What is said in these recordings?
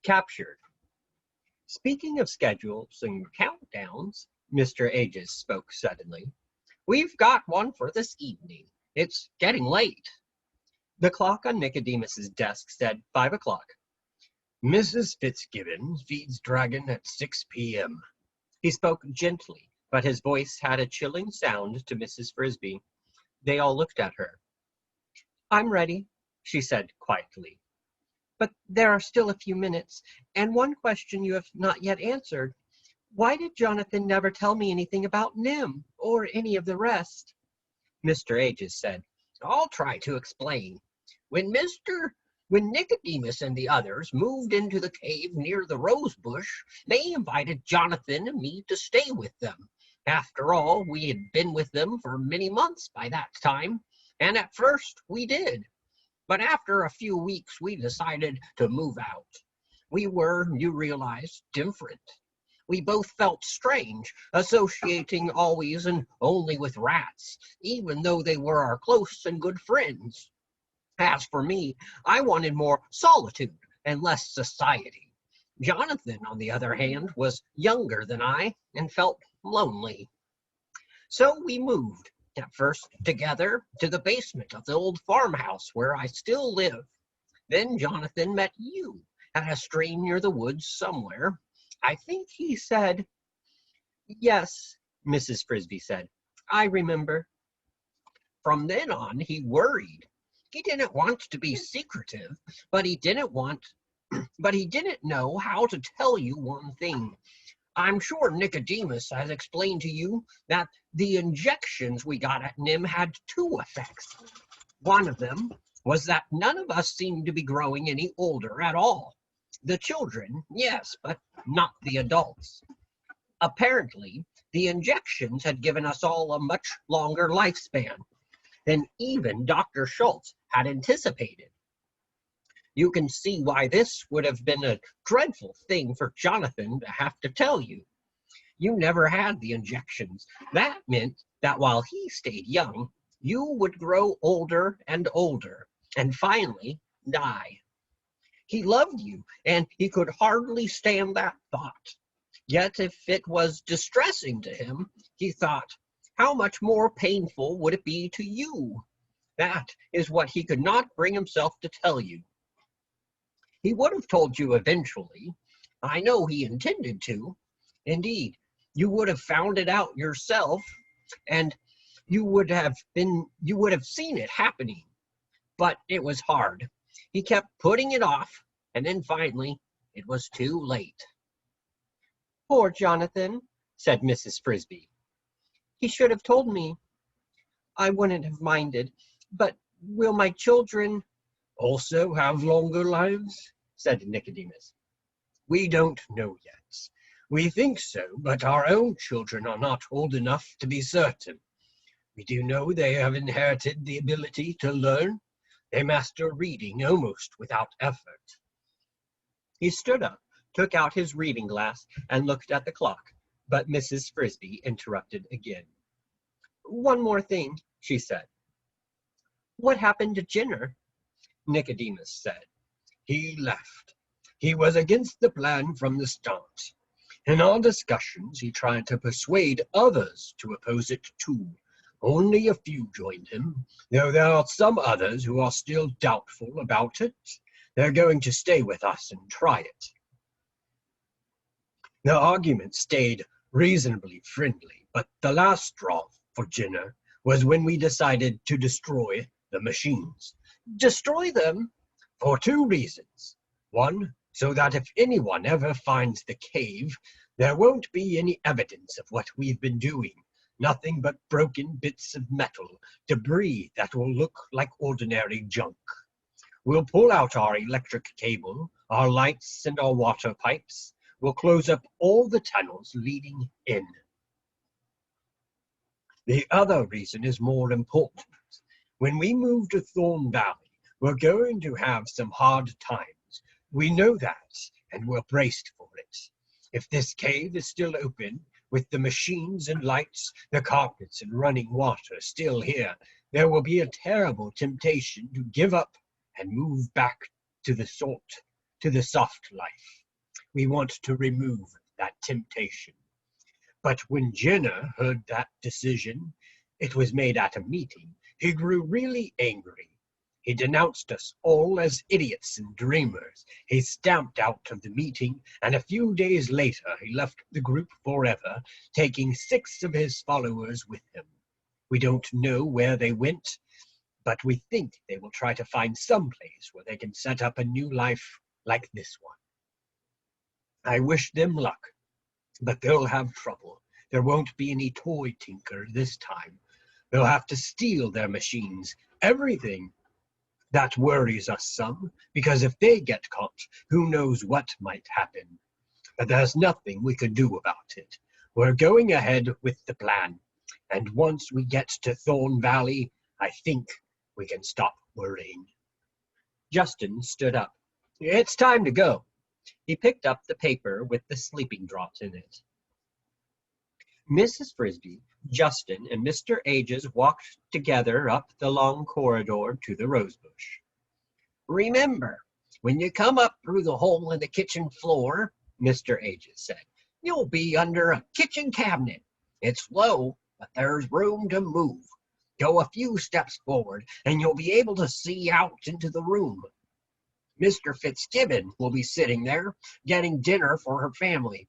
Captured. Speaking of schedules and countdowns, Mr. Aegis spoke suddenly. We've got one for this evening. It's getting late. The clock on Nicodemus's desk said 5 o'clock. Mrs. Fitzgibbon feeds Dragon at 6 p.m. He spoke gently, but his voice had a chilling sound to Mrs. Frisby. They all looked at her. I'm ready, she said quietly. But there are still a few minutes, and one question you have not yet answered. Why did Jonathan never tell me anything about Nim, or any of the rest? Mr. Aegis said, I'll try to explain. When Nicodemus and the others moved into the cave near the rose bush, they invited Jonathan and me to stay with them. After all, we had been with them for many months by that time, and at first we did. But after a few weeks, we decided to move out. We were, you realize, different. We both felt strange, associating always and only with rats, even though they were our close and good friends. As for me, I wanted more solitude and less society. Jonathan, on the other hand, was younger than I and felt lonely. So we moved, at first together, to the basement of the old farmhouse where I still live. Then Jonathan met you at a stream near the woods somewhere. I think he said, Yes, Mrs. Frisby said, I remember. From then on, he worried. He didn't want to be secretive, but he didn't know how to tell you one thing. I'm sure Nicodemus has explained to you that the injections we got at NIMH had two effects. One of them was that none of us seemed to be growing any older at all. The children, yes, but not the adults. Apparently, the injections had given us all a much longer lifespan than even Dr. Schultz had anticipated. You can see why this would have been a dreadful thing for Jonathan to have to tell you. You never had the injections. That meant that while he stayed young, you would grow older and older, and finally die. He loved you, and he could hardly stand that thought. Yet if it was distressing to him, he thought, how much more painful would it be to you? That is what he could not bring himself to tell you. He would have told you eventually. I know he intended to. Indeed, you would have found it out yourself, and you would have seen it happening. But it was hard. He kept putting it off, and then finally it was too late. Poor Jonathan, said Mrs. Frisby. He should have told me. I wouldn't have minded, but will my children also have longer lives? Said Nicodemus. We don't know yet. We think so, but our own children are not old enough to be certain. We do know they have inherited the ability to learn. They master reading almost without effort. He stood up, took out his reading glass, and looked at the clock, but Mrs. Frisby interrupted again. One more thing, she said. What happened to Jenner? Nicodemus said. He left. He was against the plan from the start. In our discussions, he tried to persuade others to oppose it too. Only a few joined him, though there are some others who are still doubtful about it. They're going to stay with us and try it. The argument stayed reasonably friendly, but the last straw for Jenner was when we decided to destroy the machines. Destroy them? For two reasons. One, so that if anyone ever finds the cave, there won't be any evidence of what we've been doing. Nothing but broken bits of metal, debris that will look like ordinary junk. We'll pull out our electric cable, our lights, and our water pipes. We'll close up all the tunnels leading in. The other reason is more important. When we move to Thorn Valley, we're going to have some hard times. We know that, and we're braced for it. If this cave is still open, With the machines and lights, the carpets and running water still here, there will be a terrible temptation to give up and move back to the soft life. We want to remove that temptation. But when Jenner heard that decision, it was made at a meeting, he grew really angry. He denounced us all as idiots and dreamers. He stamped out of the meeting, and a few days later he left the group forever, taking 6 of his followers with him. We don't know where they went, but we think they will try to find some place where they can set up a new life like this one. I wish them luck, but they'll have trouble. There won't be any toy tinker this time. They'll have to steal their machines, everything. That worries us some, because if they get caught, who knows what might happen. But there's nothing we can do about it. We're going ahead with the plan, and once we get to Thorn Valley, I think we can stop worrying. Justin stood up. It's time to go. He picked up the paper with the sleeping draught in it. Mrs. Frisby, Justin, and Mr. Ages walked together up the long corridor to the rosebush. Remember, when you come up through the hole in the kitchen floor, Mr. Ages said, you'll be under a kitchen cabinet. It's low, but there's room to move. Go a few steps forward, and you'll be able to see out into the room. Mr. Fitzgibbon will be sitting there, getting dinner for her family.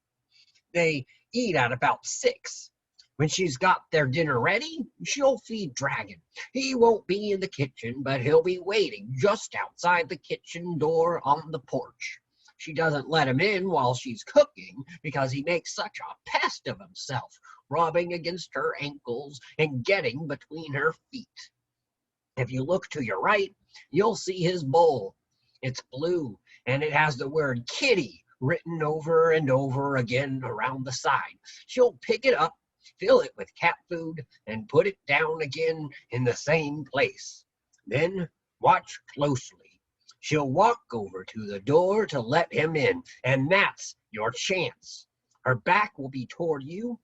They eat at about 6. When she's got their dinner ready, she'll feed Dragon. He won't be in the kitchen, but he'll be waiting just outside the kitchen door on the porch. She doesn't let him in while she's cooking because he makes such a pest of himself, rubbing against her ankles and getting between her feet. If you look to your right, you'll see his bowl. It's blue, and it has the word kitty written over and over again around the side. She'll pick it up, fill it with cat food, and put it down again in the same place. Then watch closely. She'll walk over to the door to let him in, and that's your chance. Her back will be toward you.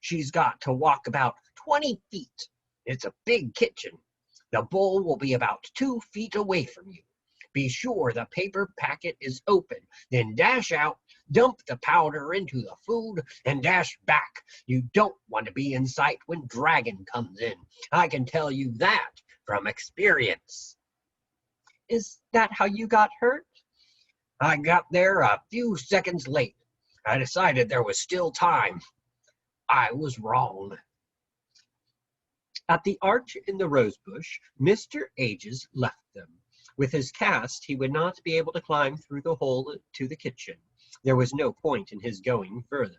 She's got to walk about 20 feet. It's a big kitchen. The bowl will be about 2 feet away from you. Be sure the paper packet is open. Then dash out, dump the powder into the food, and dash back. You don't want to be in sight when Dragon comes in. I can tell you that from experience. Is that how you got hurt? I got there a few seconds late. I decided there was still time. I was wrong. At the arch in the rosebush, Mr. Ages left them. With his cast, he would not be able to climb through the hole to the kitchen. There was no point in his going further.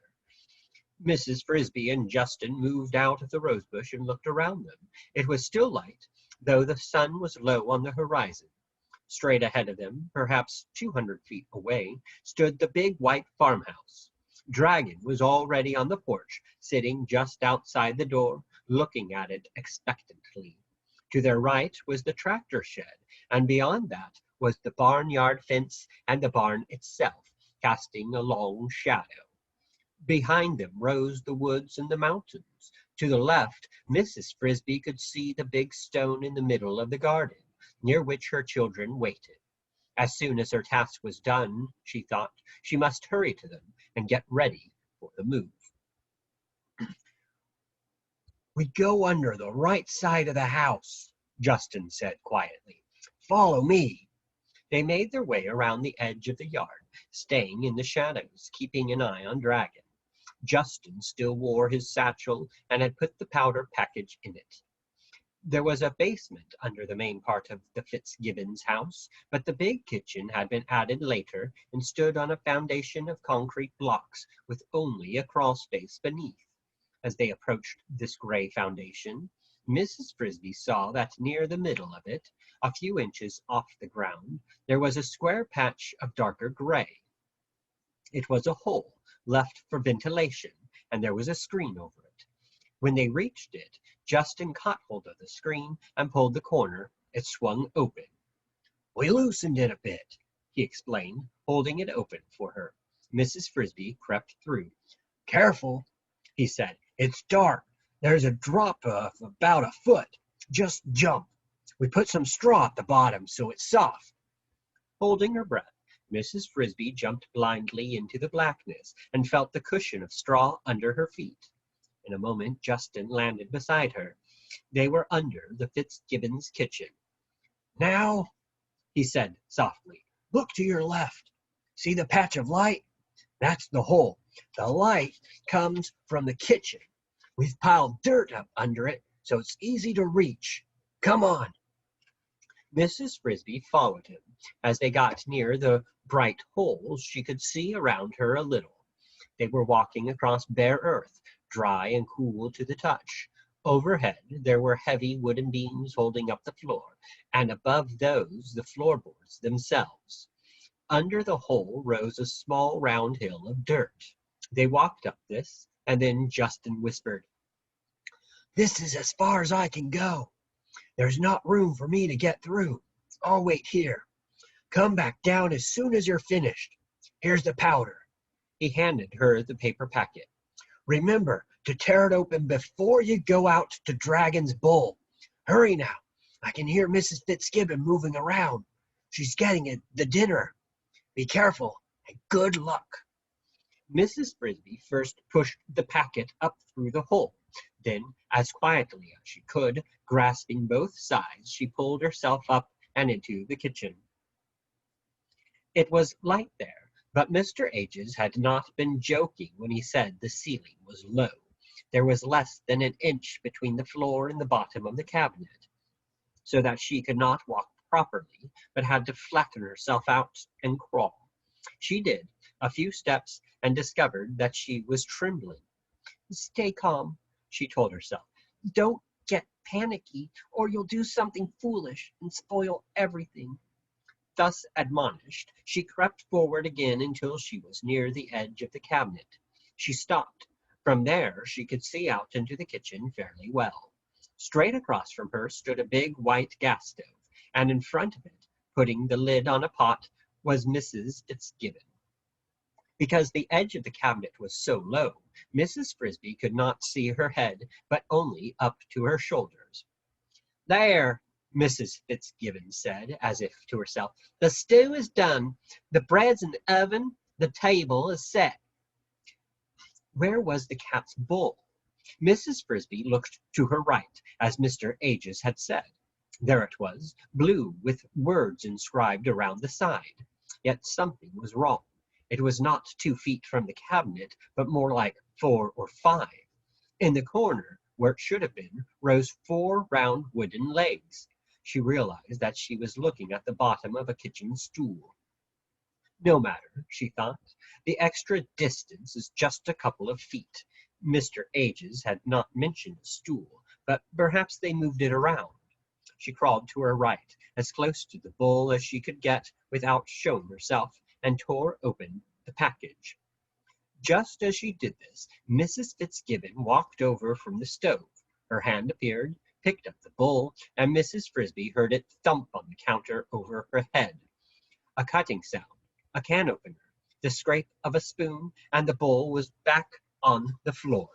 Mrs. Frisby and Justin moved out of the rosebush and looked around them. It was still light, though the sun was low on the horizon. Straight ahead of them, perhaps 200 feet away, stood the big white farmhouse. Dragon was already on the porch, sitting just outside the door, looking at it expectantly. To their right was the tractor shed, and beyond that was the barnyard fence and the barn itself, casting a long shadow. Behind them rose the woods and the mountains. To the left, Mrs. Frisby could see the big stone in the middle of the garden, near which her children waited. As soon as her task was done, she thought, she must hurry to them and get ready for the move. We go under the right side of the house, Justin said quietly. Follow me. They made their way around the edge of the yard, staying in the shadows, keeping an eye on Dragon. Justin still wore his satchel and had put the powder package in it. There was a basement under the main part of the Fitzgibbons' house, but the big kitchen had been added later and stood on a foundation of concrete blocks with only a crawl space beneath. As they approached this gray foundation, Mrs. Frisby saw that near the middle of it, a few inches off the ground, there was a square patch of darker gray. It was a hole left for ventilation, and there was a screen over it. When they reached it, Justin caught hold of the screen and pulled the corner. It swung open. We loosened it a bit, he explained, holding it open for her. Mrs. Frisby crept through. Careful. he said. "It's dark. There's a drop of about a foot. Just jump. We put some straw at the bottom so it's soft." Holding her breath, Mrs. Frisby jumped blindly into the blackness and felt the cushion of straw under her feet. In a moment Justin landed beside her. They were under the Fitzgibbons' kitchen. "Now," he said softly, "look to your left. See the patch of light? That's the hole. The light comes from the kitchen. We've piled dirt up under it, so it's easy to reach. Come on." Mrs. Frisby followed him. As they got near the bright hole, she could see around her a little. They were walking across bare earth, dry and cool to the touch. Overhead, there were heavy wooden beams holding up the floor, and above those the floorboards themselves. Under the hole rose a small round hill of dirt. They walked up this, and then Justin whispered, "This is as far as I can go. There's not room for me to get through. I'll wait here. Come back down as soon as you're finished. Here's the powder." He handed her the paper packet. "Remember to tear it open before you go out to Dragon's Bowl. Hurry now. I can hear Mrs. Fitzgibbon moving around. She's getting the dinner. Be careful and good luck." Mrs. Frisby first pushed the packet up through the hole. Then, as quietly as she could, grasping both sides, she pulled herself up and into the kitchen. It was light there, but Mr. Ages had not been joking when he said the ceiling was low. There was less than an inch between the floor and the bottom of the cabinet, so that she could not walk properly, but had to flatten herself out and crawl. She did a few steps and discovered that she was trembling. "Stay calm," she told herself. "Don't get panicky, or you'll do something foolish and spoil everything." Thus admonished, she crept forward again until she was near the edge of the cabinet. She stopped. From there she could see out into the kitchen fairly well. Straight across from her stood a big white gas stove, and in front of it, putting the lid on a pot, was Mrs. Fitzgibbon. Because the edge of the cabinet was so low, Mrs. Frisby could not see her head, but only up to her shoulders. "There," Mrs. Fitzgibbon said, as if to herself, "the stew is done. The bread's in the oven. The table is set." Where was the cat's bowl? Mrs. Frisby looked to her right, as Mr. Ages had said. There it was, blue, with words inscribed around the side. Yet something was wrong. It was not 2 feet from the cabinet, but more like 4 or 5. In the corner, where it should have been, rose 4 round wooden legs. She realized that she was looking at the bottom of a kitchen stool. No matter, she thought. The extra distance is just a couple of feet. Mr. Ages had not mentioned a stool, but perhaps they moved it around. She crawled to her right, as close to the bowl as she could get without showing herself, and tore open the package. Just as she did this, Mrs. Fitzgibbon walked over from the stove. Her hand appeared, picked up the bowl, and Mrs. Frisby heard it thump on the counter over her head. A cutting sound, a can opener, the scrape of a spoon, and the bowl was back on the floor.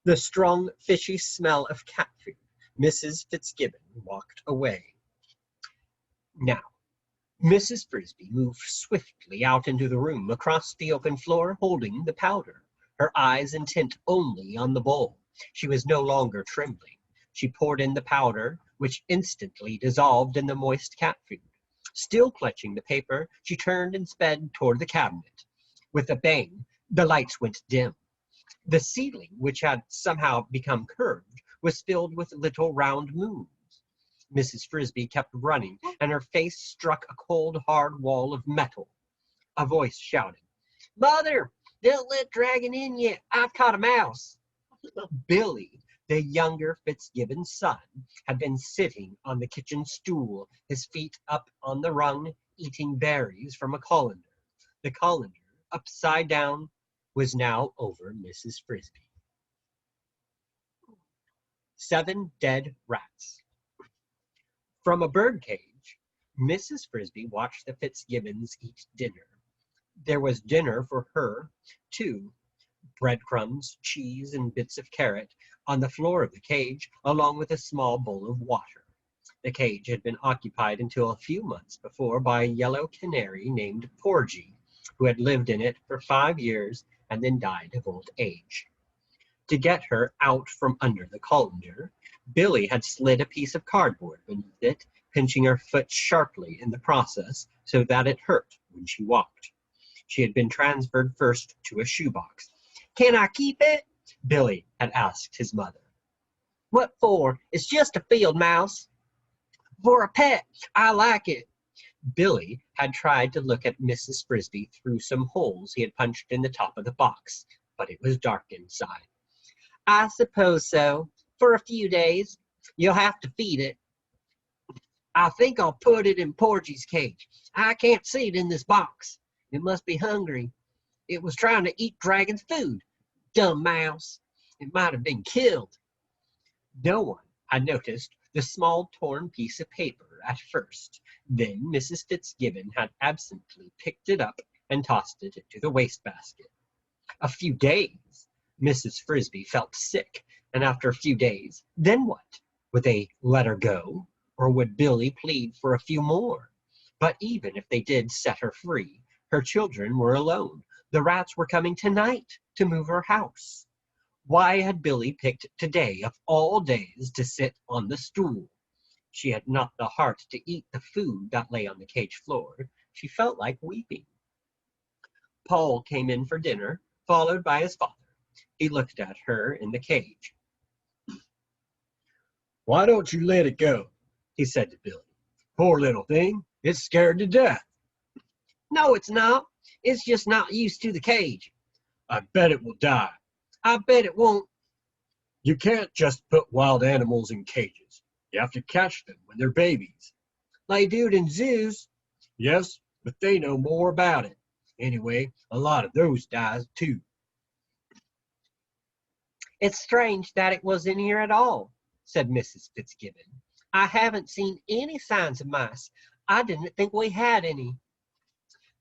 The strong, fishy smell of cat food. Mrs. Fitzgibbon walked away. Now, Mrs. Frisby moved swiftly out into the room, across the open floor, holding the powder, her eyes intent only on the bowl. She was no longer trembling. She poured in the powder, which instantly dissolved in the moist cat food. Still clutching the paper, she turned and sped toward the cabinet. With a bang, the lights went dim. The ceiling, which had somehow become curved, was filled with little round moons. Mrs. Frisby kept running, and her face struck a cold, hard wall of metal. A voice shouted, "Mother, don't let Dragon in yet. I've caught a mouse." Billy, the younger Fitzgibbon's son, had been sitting on the kitchen stool, his feet up on the rung, eating berries from a colander. The colander, upside down, was now over Mrs. Frisby. 7 dead rats. From a birdcage, Mrs. Frisby watched the Fitzgibbons eat dinner. There was dinner for her, too, breadcrumbs, cheese, and bits of carrot on the floor of the cage, along with a small bowl of water. The cage had been occupied until a few months before by a yellow canary named Porgy, who had lived in it for 5 years and then died of old age. To get her out from under the colander, Billy had slid a piece of cardboard beneath it, pinching her foot sharply in the process so that it hurt when she walked. She had been transferred first to a shoebox. "Can I keep it?" Billy had asked his mother. "What for? It's just a field mouse." "For a pet. I like it." Billy had tried to look at Mrs. Frisby through some holes he had punched in the top of the box, but it was dark inside. "I suppose so. For a few days. You'll have to feed it." "I think I'll put it in Porgy's cage. I can't see it in this box. It must be hungry. It was trying to eat Dragon's food. Dumb mouse. It might have been killed." No one had noticed the small torn piece of paper at first. Then Mrs. Fitzgibbon had absently picked it up and tossed it into the wastebasket. A few days. Mrs. Frisby felt sick, and after a few days, then what? Would they let her go, or would Billy plead for a few more? But even if they did set her free, her children were alone. The rats were coming tonight to move her house. Why had Billy picked today of all days to sit on the stool? She had not the heart to eat the food that lay on the cage floor. She felt like weeping. Paul came in for dinner, followed by his father. He looked at her in the cage. "Why don't you let it go?" he said to Billy. "Poor little thing, it's scared to death." "No, it's not. It's just not used to the cage." "I bet it will die." "I bet it won't." "You can't just put wild animals in cages. You have to catch them when they're babies." "They do it in zoos." "Yes, but they know more about it. Anyway, a lot of those dies too." "It's strange that it was in here at all," said Mrs. Fitzgibbon. "I haven't seen any signs of mice. I didn't think we had any."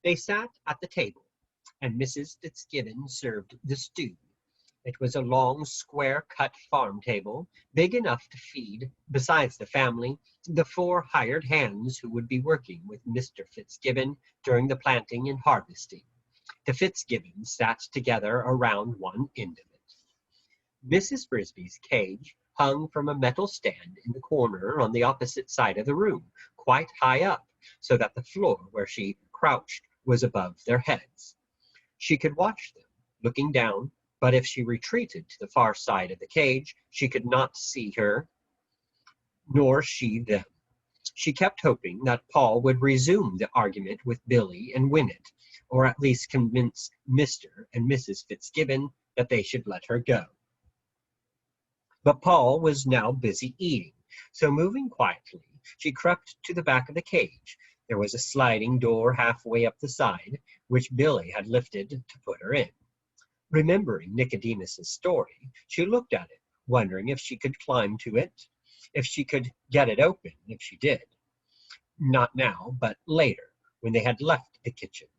They sat at the table, and Mrs. Fitzgibbon served the stew. It was a long, square-cut farm table, big enough to feed, besides the family, the 4 hired hands who would be working with Mr. Fitzgibbon during the planting and harvesting. The Fitzgibbons sat together around one end of it. Mrs. Frisby's cage hung from a metal stand in the corner on the opposite side of the room, quite high up, so that the floor where she crouched was above their heads. She could watch them, looking down, but if she retreated to the far side of the cage, she could not see her, nor she them. She kept hoping that Paul would resume the argument with Billy and win it, or at least convince Mr. and Mrs. Fitzgibbon that they should let her go. But Paul was now busy eating, so moving quietly, she crept to the back of the cage. There was a sliding door halfway up the side, which Billy had lifted to put her in. Remembering Nicodemus's story, she looked at it, wondering if she could climb to it, if she could get it open if she did. Not now, but later, when they had left the kitchen.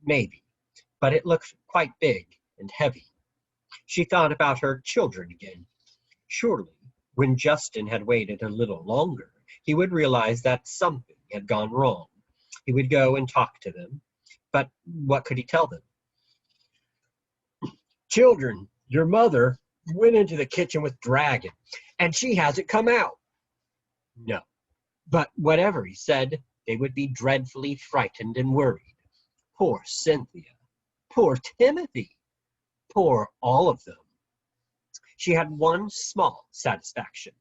Maybe, but it looked quite big and heavy. She thought about her children again. Surely, when Justin had waited a little longer, he would realize that something had gone wrong. He would go and talk to them. But what could he tell them? "Children, your mother went into the kitchen with Dragon, and she hasn't come out." No. But whatever he said, they would be dreadfully frightened and worried. Poor Cynthia. Poor Timothy. Poor all of them. She had one small satisfaction.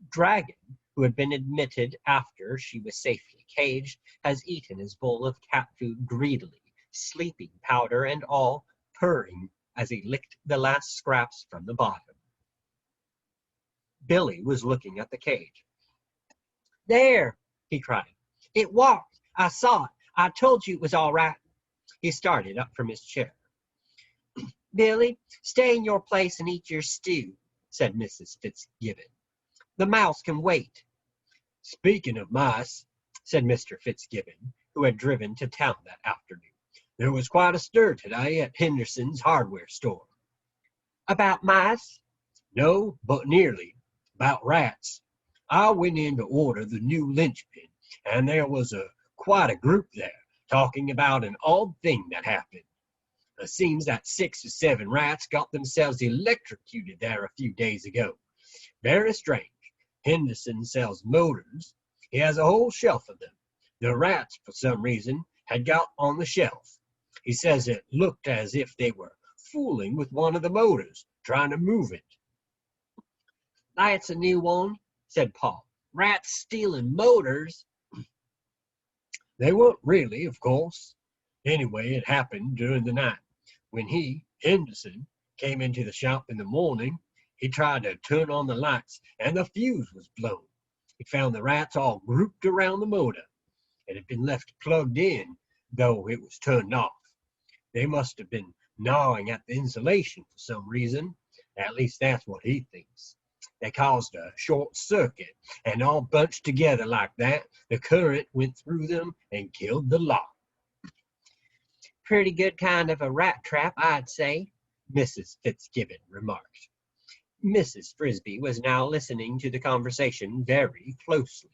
Dragon, who had been admitted after she was safely caged, has eaten his bowl of cat food greedily, sleeping powder and all, purring as he licked the last scraps from the bottom. Billy was looking at the cage. "There," he cried. "It walked. I saw it. I told you it was all right." He started up from his chair. "Billy, stay in your place and eat your stew," said Mrs. Fitzgibbon. "The mouse can wait." Speaking of mice, said Mr. Fitzgibbon, who had driven to town that afternoon, there was quite a stir today at Henderson's hardware store. About mice? No, but nearly. About rats. I went in to order the new linchpin, and there was quite a group there talking about an odd thing that happened. It seems that 6 or 7 rats got themselves electrocuted there a few days ago. Very strange. Henderson sells motors. He has a whole shelf of them. The rats, for some reason, had got on the shelf. He says it looked as if they were fooling with one of the motors, trying to move it. That's a new one, said Paul. Rats stealing motors? They weren't really, of course. Anyway, it happened during the night. When he, Henderson, came into the shop in the morning, he tried to turn on the lights, and the fuse was blown. He found the rats all grouped around the motor. It had been left plugged in, though it was turned off. They must have been gnawing at the insulation for some reason. At least that's what he thinks. They caused a short circuit, and all bunched together like that, the current went through them and killed the lot. Pretty good kind of a rat trap, I'd say, Mrs. Fitzgibbon remarked. Mrs. Frisby was now listening to the conversation very closely.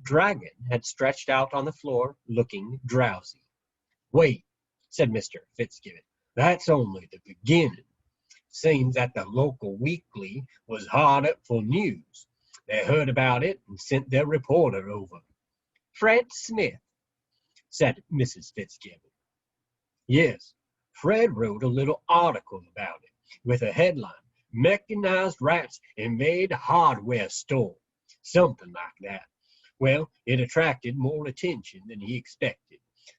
Dragon had stretched out on the floor, looking drowsy. Wait, said Mr. Fitzgibbon. That's only the beginning. Seems that the local weekly was hard up for news. They heard about it and sent their reporter over. Fred Smith, said Mrs. Fitzgibbon. Yes, Fred wrote a little article about it, with a headline, Mechanized Rats Invade Hardware Store, something like that. Well, it attracted more attention than he expected.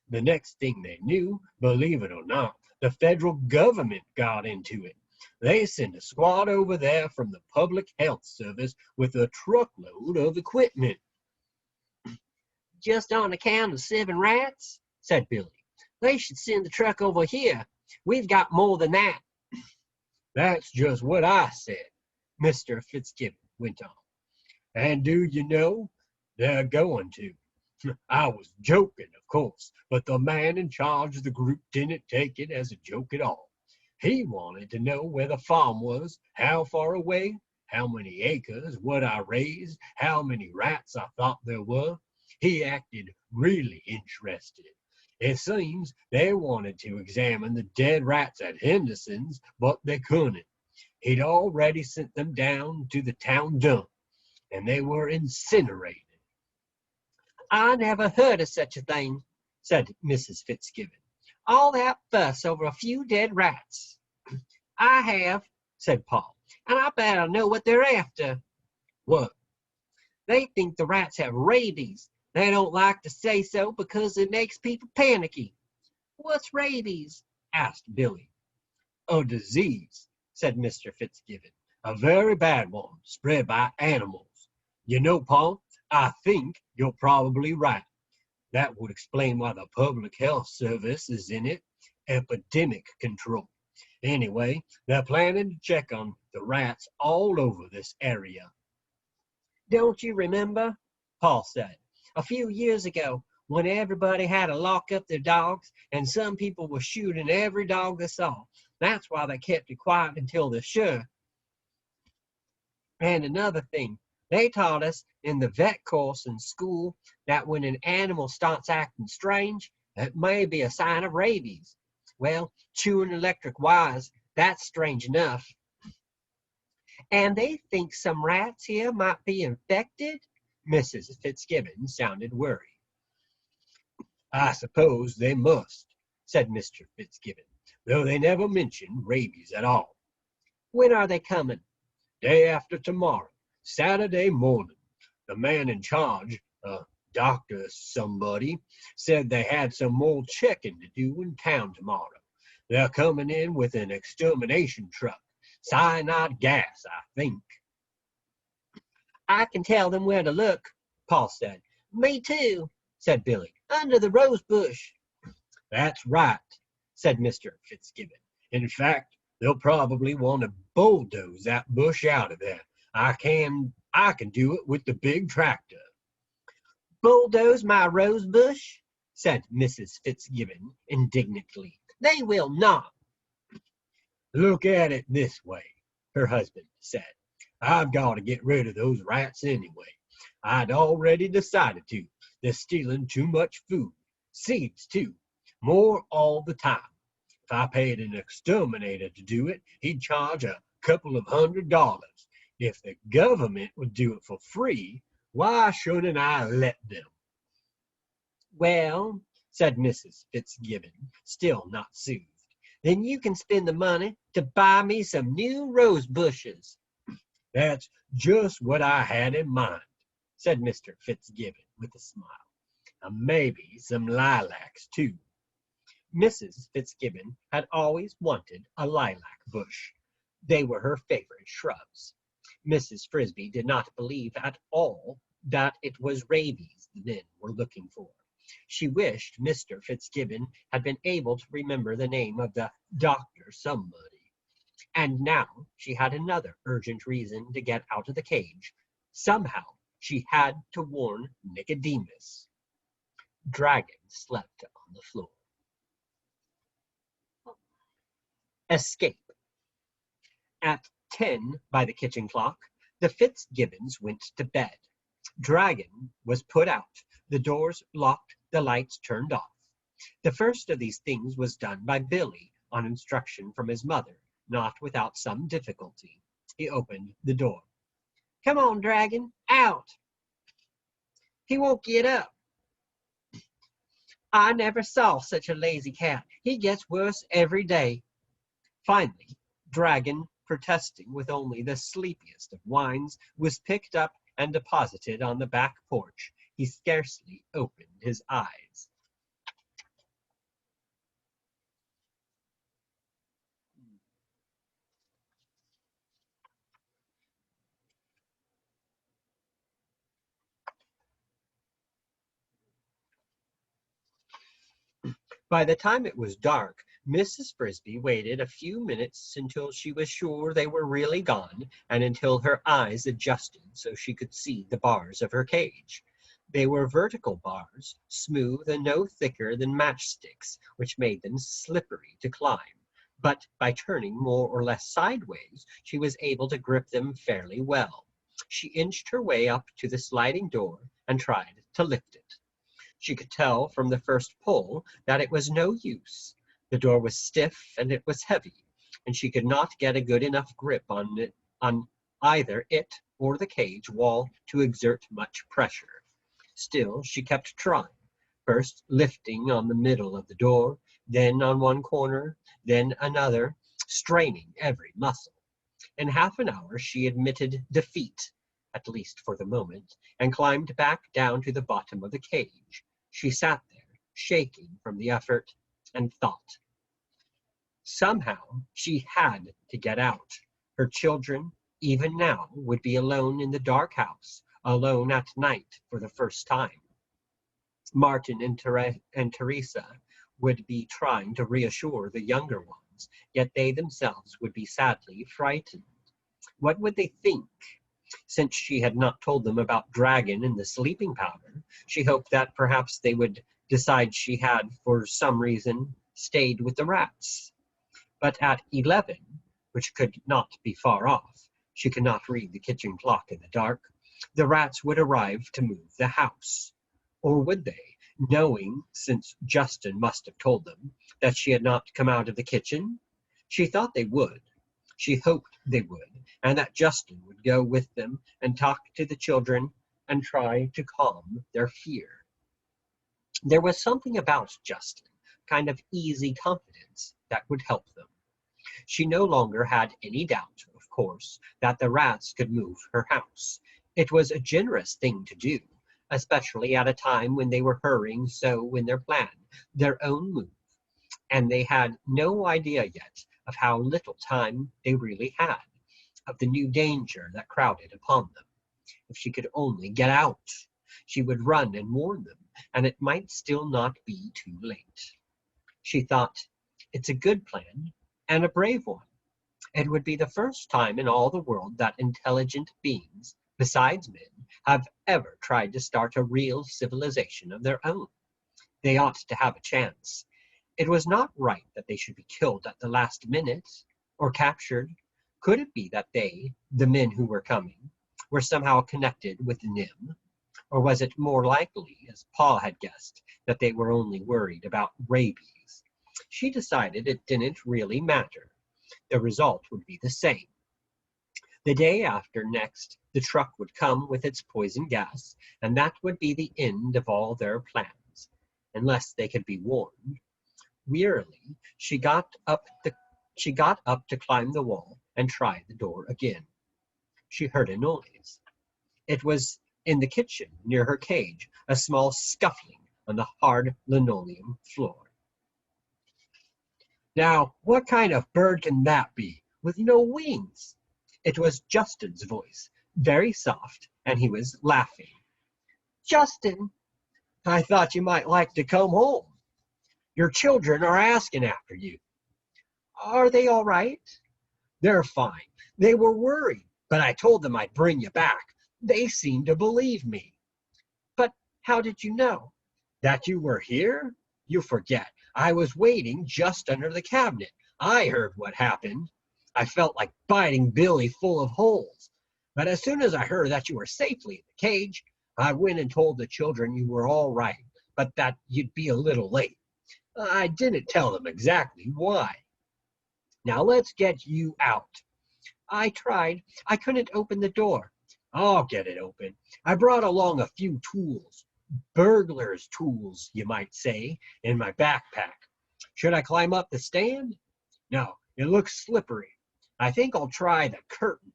The next thing they knew, believe it or not, the federal government got into it. They sent a squad over there from the Public Health Service with a truckload of equipment. Just on account of 7 rats? Said Billy. They should send the truck over here. We've got more than that. That's just what I said, Mr. Fitzgibbon went on. And do you know, they're going to. I was joking, of course, but the man in charge of the group didn't take it as a joke at all. He wanted to know where the farm was, how far away, how many acres, what I raised, how many rats I thought there were. He acted really interested. It seems they wanted to examine the dead rats at Henderson's, but they couldn't. He'd already sent them down to the town dump, and they were incinerated. I never heard of such a thing, said Mrs. Fitzgibbon. All that fuss over a few dead rats. I have, said Paul, and I bet I know what they're after. What? They think the rats have rabies. They don't like to say so because it makes people panicky. What's rabies? Asked Billy. A disease, said Mr. Fitzgibbon. A very bad one, spread by animals. You know, Paul, I think you're probably right. That would explain why the Public Health Service is in it. Epidemic control. Anyway, they're planning to check on the rats all over this area. Don't you remember, Paul said, a few years ago when everybody had to lock up their dogs and some people were shooting every dog they saw? That's why they kept it quiet until they're sure. And another thing, they taught us in the vet course in school that when an animal starts acting strange, it may be a sign of rabies. Well, chewing electric wires, that's strange enough. And they think some rats here might be infected? Mrs. Fitzgibbon sounded worried. I suppose they must, said Mr. Fitzgibbon, though they never mentioned rabies at all. When are they coming? Day after tomorrow, Saturday morning. The man in charge, doctor somebody, said they had some more checking to do in town tomorrow. They're coming in with an extermination truck. Cyanide gas, I think. I can tell them where to look, Paul said. Me too, said Billy. Under the rose bush. That's right, said Mr. Fitzgibbon. In fact, they'll probably want to bulldoze that bush out of there. I can do it with the big tractor. bulldoze my rose bush?" said Mrs. Fitzgibbon indignantly. "They will not." "Look at it this way," her husband said. "I've got to get rid of those rats anyway. I'd already decided to. They're stealing too much food. Seeds, too. More all the time. If I paid an exterminator to do it, he'd charge a couple of $100. If the government would do it for free, why shouldn't I let them?" "Well," said Mrs. Fitzgibbon, still not soothed, "then you can spend the money to buy me some new rose bushes." "That's just what I had in mind," said Mr. Fitzgibbon with a smile. "And maybe some lilacs, too." Mrs. Fitzgibbon had always wanted a lilac bush. They were her favorite shrubs. Mrs. Frisby did not believe at all that it was rabies the men were looking for. She wished Mr. Fitzgibbon had been able to remember the name of the Dr. Somebody. And now she had another urgent reason to get out of the cage. Somehow she had to warn Nicodemus. Dragon slept on the floor. Escape. At 10 by the kitchen clock, the Fitzgibbons went to bed. Dragon was put out, the doors locked, the lights turned off. The first of these things was done by Billy, on instruction from his mother, not without some difficulty. He opened the door. "Come on, Dragon, out." "He won't get up." "I never saw such a lazy cat. He gets worse every day." Finally, Dragon, protesting with only the sleepiest of whines, was picked up and deposited on the back porch. He scarcely opened his eyes. By the time it was dark, Mrs. Frisby waited a few minutes until she was sure they were really gone, and until her eyes adjusted so she could see the bars of her cage. They were vertical bars, smooth and no thicker than matchsticks, which made them slippery to climb. But by turning more or less sideways, she was able to grip them fairly well. She inched her way up to the sliding door and tried to lift it. She could tell from the first pull that it was no use. The door was stiff and it was heavy, and she could not get a good enough grip on either it or the cage wall to exert much pressure. Still she kept trying, first lifting on the middle of the door, then on one corner, then another, straining every muscle. In half an hour she admitted defeat, at least for the moment, and climbed back down to the bottom of the cage. She sat there, shaking from the effort, and thought. Somehow she had to get out. Her children, even now, would be alone in the dark house, alone at night for the first time. Martin and Teresa would be trying to reassure the younger ones, yet they themselves would be sadly frightened. What would they think? Since she had not told them about Dragon and the sleeping powder, she hoped that perhaps they would decide she had, for some reason, stayed with the rats. But at 11, which could not be far off, she could not read the kitchen clock in the dark, the rats would arrive to move the house. Or would they, knowing, since Justin must have told them, that she had not come out of the kitchen? She thought they would. She hoped they would, and that Justin would go with them and talk to the children and try to calm their fear. There was something about Justin, kind of easy confidence, that would help them. She no longer had any doubt, of course, that the rats could move her house. It was a generous thing to do, especially at a time when they were hurrying so in their plan, their own move, and they had no idea yet of how little time they really had, of the new danger that crowded upon them. If she could only get out, she would run and warn them, and it might still not be too late. She thought, it's a good plan, and a brave one. It would be the first time in all the world that intelligent beings, besides men, have ever tried to start a real civilization of their own. They ought to have a chance. It was not right that they should be killed at the last minute, or captured. Could it be that they, the men who were coming, were somehow connected with NIM? Or was it more likely, as Paul had guessed, that they were only worried about rabies? She decided it didn't really matter. The result would be the same. The day after next, the truck would come with its poison gas, and that would be the end of all their plans, unless they could be warned. Wearily, she got up to climb the wall and try the door again. She heard a noise. It was in the kitchen near her cage, a small scuffling on the hard linoleum floor. Now, what kind of bird can that be, with no wings? It was Justin's voice, very soft, and he was laughing. Justin, I thought you might like to come home. Your children are asking after you. Are they all right? They're fine. They were worried, but I told them I'd bring you back. They seemed to believe me. But how did you know? That you were here? You forget. I was waiting just under the cabinet. I heard what happened. I felt like biting Billy full of holes. But as soon as I heard that you were safely in the cage, I went and told the children you were all right, but that you'd be a little late. I didn't tell them exactly why. Now let's get you out. I tried. I couldn't open the door. I'll get it open. I brought along a few tools. Burglar's tools, you might say, in my backpack. Should I climb up the stand? No, it looks slippery. I think I'll try the curtain.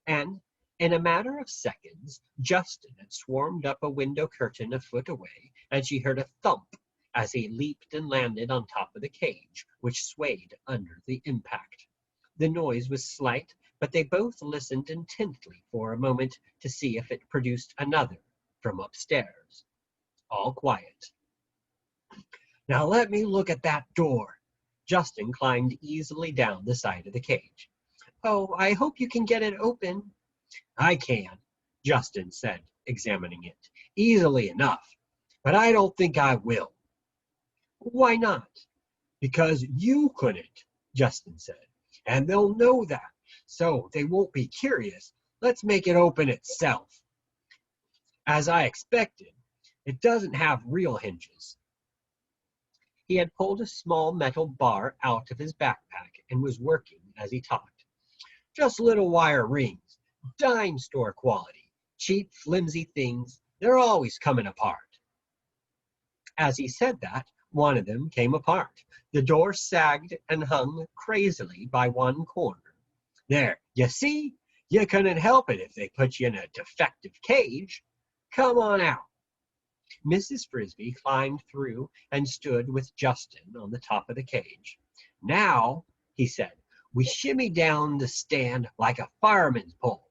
And in a matter of seconds, Justin had swarmed up a window curtain a foot away, and she heard a thump as he leaped and landed on top of the cage, which swayed under the impact. The noise was slight, but they both listened intently for a moment to see if it produced another from upstairs. All quiet. Now let me look at that door. Justin climbed easily down the side of the cage. Oh, I hope you can get it open. I can, Justin said, examining it. Easily enough, but I don't think I will. Why not? Because you couldn't, Justin said, and they'll know that, so they won't be curious. Let's make it open itself. As I expected, it doesn't have real hinges. He had pulled a small metal bar out of his backpack and was working as he talked. Just little wire rings, dime store quality, cheap, flimsy things. They're always coming apart. As he said that, one of them came apart. The door sagged and hung crazily by one corner. There, you see? You couldn't help it if they put you in a defective cage. Come on out. Mrs. Frisby climbed through and stood with Justin on the top of the cage. Now, he said, we shimmy down the stand like a fireman's pole.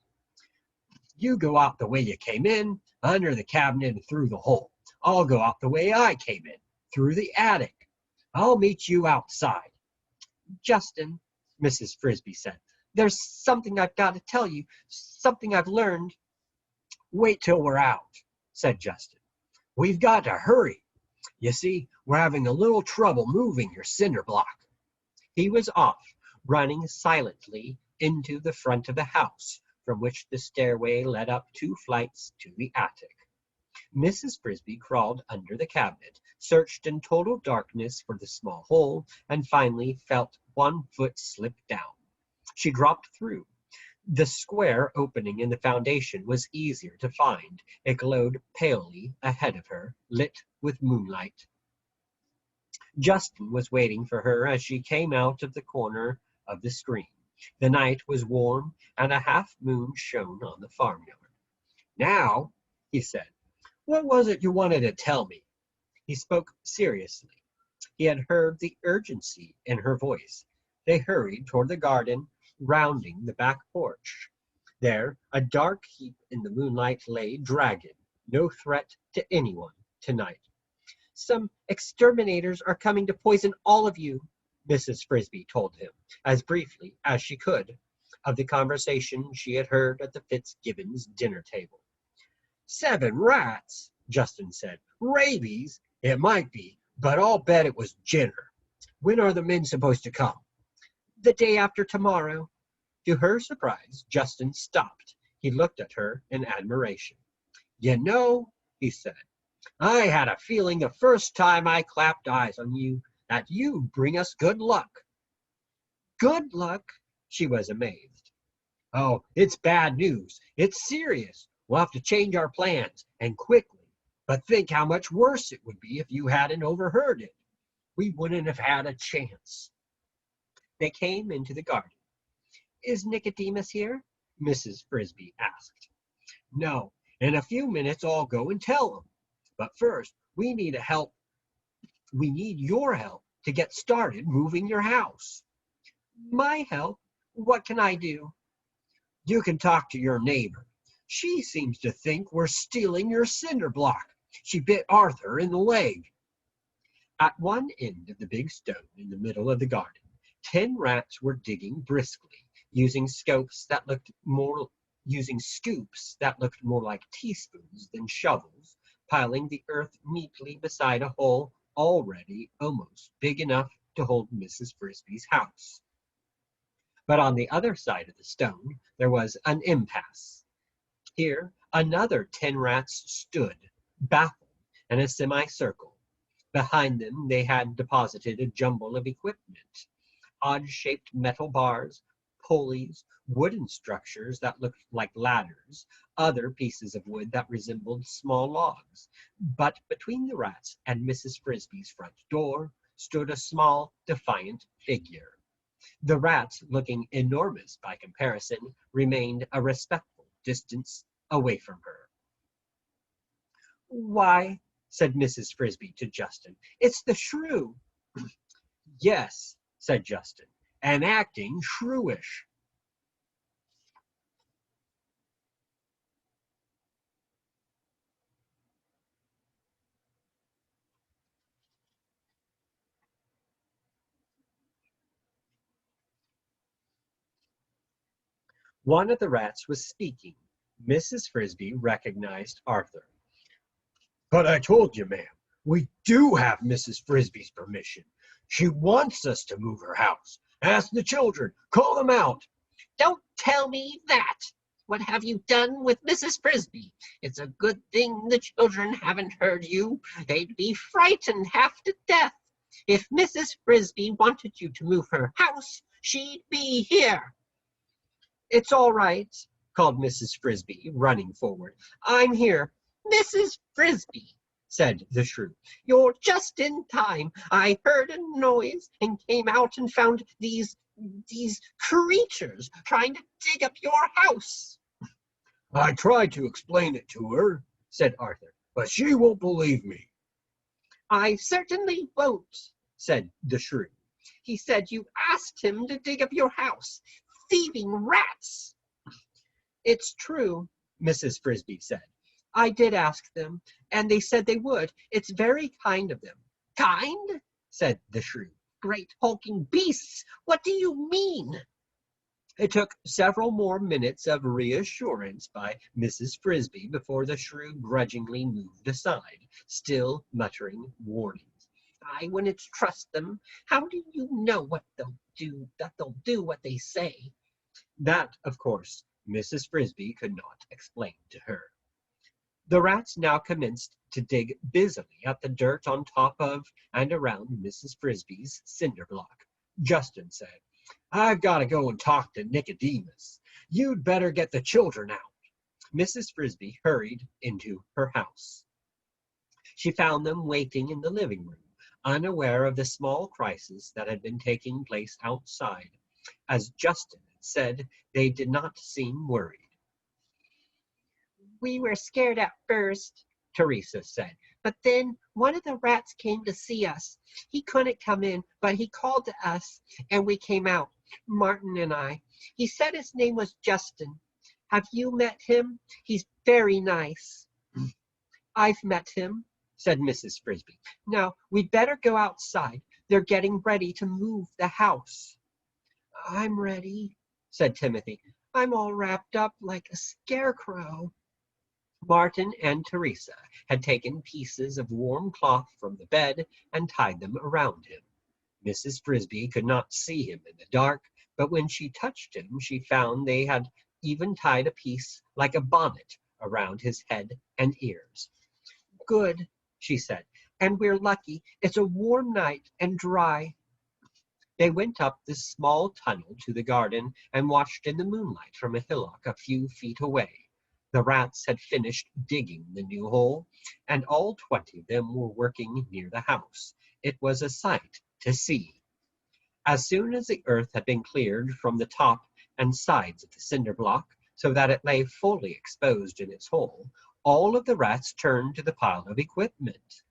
You go out the way you came in, under the cabinet and through the hole. I'll go out the way I came in, through the attic. I'll meet you outside. Justin, Mrs. Frisby said, there's something I've got to tell you, something I've learned. Wait till we're out, said Justin. We've got to hurry. You see, we're having a little trouble moving your cinder block. He was off, running silently into the front of the house, from which the stairway led up 2 flights to the attic. Mrs. Frisby crawled under the cabinet, searched in total darkness for the small hole, and finally felt one foot slip down. She dropped through. The square opening in the foundation was easier to find. It glowed palely ahead of her, lit with moonlight. Justin was waiting for her as she came out of the corner of the screen. The night was warm, and a half-moon shone on the farmyard. Now, he said, what was it you wanted to tell me? He spoke seriously. He had heard the urgency in her voice. They hurried toward the garden, rounding the back porch. There, a dark heap in the moonlight lay dragging, no threat to anyone tonight. Some exterminators are coming to poison all of you, Mrs. Frisby told him, as briefly as she could. of the conversation she had heard at the Fitzgibbons' dinner table. 7 rats, Justin said. Rabies? It might be, but I'll bet it was Jenner. When are the men supposed to come? The day after tomorrow. To her surprise, Justin stopped. He looked at her in admiration. You know, he said, I had a feeling the first time I clapped eyes on you that you'd bring us good luck. Good luck? She was amazed. Oh, it's bad news. It's serious. We'll have to change our plans, and quickly. But think how much worse it would be if you hadn't overheard it. We wouldn't have had a chance. They came into the garden. Is Nicodemus here? Mrs. Frisby asked. No, in a few minutes I'll go and tell him. But first, we need your help to get started moving your house. My help? What can I do? You can talk to your neighbor. She seems to think we're stealing your cinder block. She bit Arthur in the leg. At one end of the big stone in the middle of the garden, 10 rats were digging briskly, using scoops that looked more like teaspoons than shovels, piling the earth neatly beside a hole already almost big enough to hold Mrs. Frisby's house. But on the other side of the stone there was an impasse. Here another 10 rats stood, baffled, in a semicircle. Behind them they had deposited a jumble of equipment, odd-shaped metal bars, pulleys, wooden structures that looked like ladders, other pieces of wood that resembled small logs. But between the rats and Mrs. Frisby's front door stood a small, defiant figure. The rats, looking enormous by comparison, remained a respectful distance away from her. Why, said Mrs. Frisby to Justin, it's the shrew. Yes, said Justin, and acting shrewish. One of the rats was speaking. Mrs. Frisby recognized Arthur. But I told you, ma'am, we do have Mrs. Frisby's permission. She wants us to move her house. Ask the children. Call them out. Don't tell me that. What have you done with Mrs. Frisby? It's a good thing the children haven't heard you. They'd be frightened half to death. If Mrs. Frisby wanted you to move her house, she'd be here. It's all right, called Mrs. Frisby, running forward. I'm here. Mrs. Frisby, said the shrew, you're just in time. I heard a noise and came out and found these creatures trying to dig up your house. I tried to explain it to her, said Arthur, but she won't believe me. I certainly won't, said the shrew. He said you asked him to dig up your house. Thieving rats. It's true, Mrs. Frisby said. I did ask them, and they said they would. It's very kind of them. Kind? Said the shrew. Great hulking beasts! What do you mean? It took several more minutes of reassurance by Mrs. Frisby before the shrew grudgingly moved aside, still muttering warnings. I wouldn't trust them. How do you know what they'll do, that they'll do what they say? That, of course, Mrs. Frisby could not explain to her. The rats now commenced to dig busily at the dirt on top of and around Mrs. Frisby's cinder block. Justin said, I've got to go and talk to Nicodemus. You'd better get the children out. Mrs. Frisby hurried into her house. She found them waiting in the living room, unaware of the small crisis that had been taking place outside. As Justin had said, they did not seem worried. We were scared at first, Teresa said, but then one of the rats came to see us. He couldn't come in, but he called to us, and we came out, Martin and I. He said his name was Justin. Have you met him? He's very nice. I've met him, said Mrs. Frisby. Now, we'd better go outside. They're getting ready to move the house. I'm ready, said Timothy. I'm all wrapped up like a scarecrow. Martin and Teresa had taken pieces of warm cloth from the bed and tied them around him. Mrs. Frisby could not see him in the dark, but when she touched him, she found they had even tied a piece like a bonnet around his head and ears. Good, she said, and we're lucky. It's a warm night and dry. They went up this small tunnel to the garden and watched in the moonlight from a hillock a few feet away. The rats had finished digging the new hole, and all 20 of them were working near the house. It was a sight to see. As soon as the earth had been cleared from the top and sides of the cinder block, so that it lay fully exposed in its hole, all of the rats turned to the pile of equipment.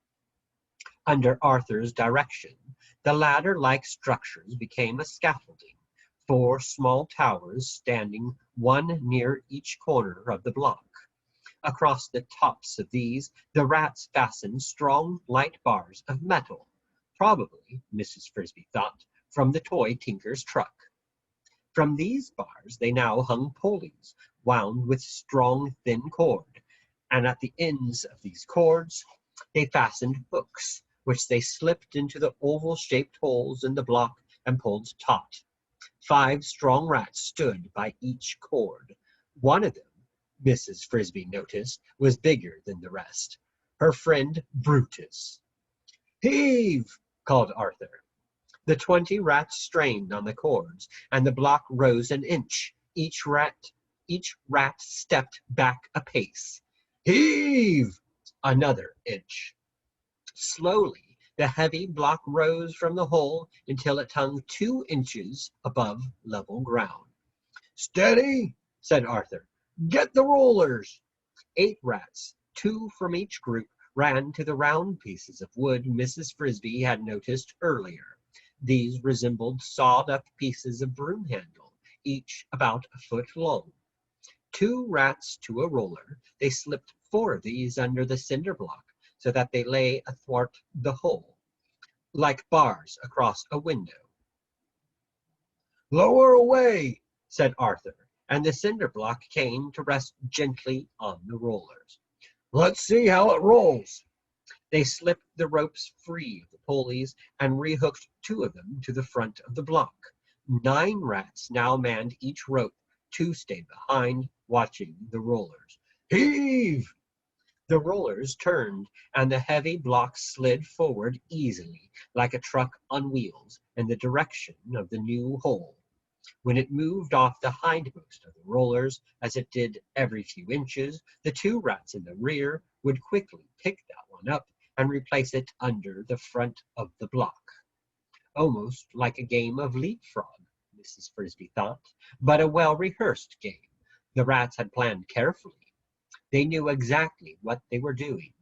Under Arthur's direction, the ladder-like structures became a scaffolding, 4 small towers standing one near each corner of the block. Across the tops of these, the rats fastened strong, light bars of metal, probably, Mrs. Frisby thought, from the toy tinker's truck. From these bars they now hung pulleys, wound with strong, thin cord, and at the ends of these cords they fastened hooks, which they slipped into the oval-shaped holes in the block and pulled taut. 5 strong rats stood by each cord. One of them, Mrs. Frisby noticed, was bigger than the rest. Her friend Brutus. Heave! Called Arthur. The 20 rats strained on the cords, and the block rose an inch. Each rat stepped back a pace. Heave! Another inch. Slowly, the heavy block rose from the hole until it hung 2 inches above level ground. Steady, said Arthur. Get the rollers. 8 rats, 2 from each group, ran to the round pieces of wood Mrs. Frisby had noticed earlier. These resembled sawed-up pieces of broom handle, each about a foot long. 2 rats to a roller, they slipped 4 of these under the cinder block, so that they lay athwart the hole, like bars across a window. Lower away, said Arthur, and the cinder block came to rest gently on the rollers. Let's see how it rolls. They slipped the ropes free of the pulleys and rehooked 2 of them to the front of the block. 9 rats now manned each rope. 2 stayed behind, watching the rollers. Heave! The rollers turned, and the heavy block slid forward easily, like a truck on wheels, in the direction of the new hole. When it moved off the hindmost of the rollers, as it did every few inches, the 2 rats in the rear would quickly pick that one up and replace it under the front of the block. Almost like a game of leapfrog, Mrs. Frisby thought, but a well-rehearsed game. The rats had planned carefully. They knew exactly what they were doing.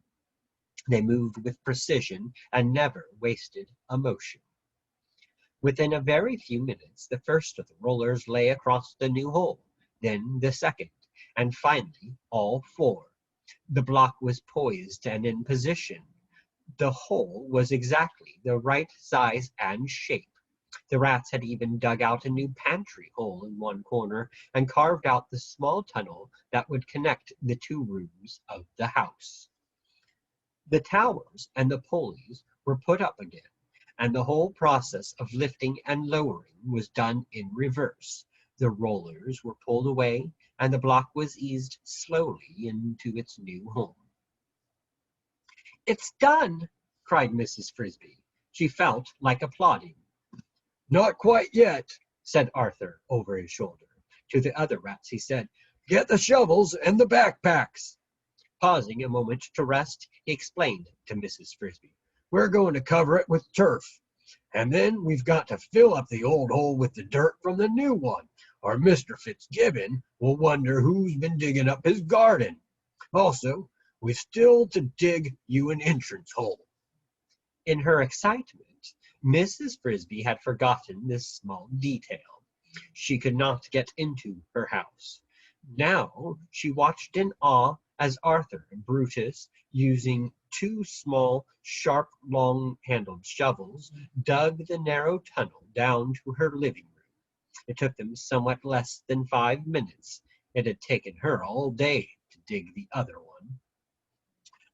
They moved with precision and never wasted a motion. Within a very few minutes, the first of the rollers lay across the new hole, then the second, and finally all 4. The block was poised and in position. The hole was exactly the right size and shape. The rats had even dug out a new pantry hole in one corner and carved out the small tunnel that would connect the 2 rooms of the house. The towers and the pulleys were put up again, and the whole process of lifting and lowering was done in reverse. The rollers were pulled away, and the block was eased slowly into its new home. It's done, cried Mrs. Frisby. She felt like applauding. Not quite yet, said Arthur over his shoulder. To the other rats he said, Get the shovels and the backpacks. Pausing a moment to rest, he explained to Mrs. Frisby, We're going to cover it with turf, and then we've got to fill up the old hole with the dirt from the new one, or Mr. Fitzgibbon will wonder who's been digging up his garden. Also, we've still to dig you an entrance hole. In her excitement, Mrs. Frisby had forgotten this small detail. She could not get into her house. Now she watched in awe as Arthur and Brutus, using 2 small, sharp, long-handled shovels, dug the narrow tunnel down to her living room. It took them somewhat less than 5 minutes. It had taken her all day to dig the other one.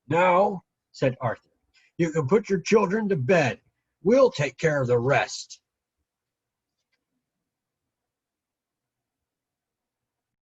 "Now," said Arthur, "you can put your children to bed. We'll take care of the rest."